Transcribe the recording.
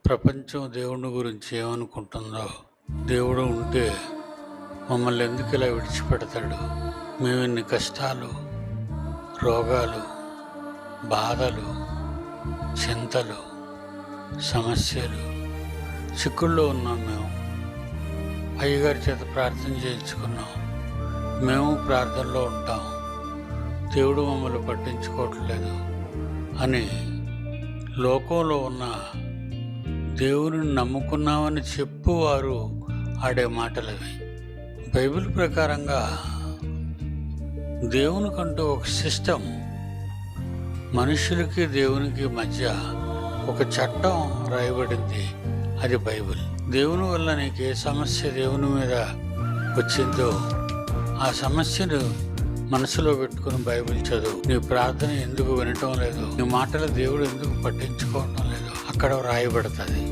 ప్రపంచం దేవుని గురించి ఏమనుకుంటుందో, దేవుడు ఉంటే మమ్మల్ని ఎందుకు ఇలా విడిచిపెడతాడు, మేము ఇన్ని కష్టాలు, రోగాలు, బాధలు, చింతలు, సమస్యలు, చిక్కుల్లో ఉన్నాం. మేము అయ్యగారి చేత ప్రార్థన చేయించుకున్నాం. మేము ప్రార్థనలో ఉంటాం, దేవుడు మమ్మల్ని పట్టించుకోవట్లేదు అని లోకంలో ఉన్న దేవుని నమ్ముకున్నామని చెప్పువారు ఆడే మాటలవి. బైబిల్ ప్రకారంగా దేవునికంటూ ఒక సిస్టమ్, మనుషులకి దేవునికి మధ్య ఒక చట్టం రాయబడింది, అది బైబిల్. దేవుని వల్ల నీకు ఏ సమస్య దేవుని మీద వచ్చిందో ఆ సమస్యను మనసులో పెట్టుకుని బైబిల్ చదువు. నీ ప్రార్థన ఎందుకు వినటం లేదు, నీ మాటలు దేవుడు ఎందుకు పట్టించుకోవటం లేదు, అక్కడ రాయబడుతుంది.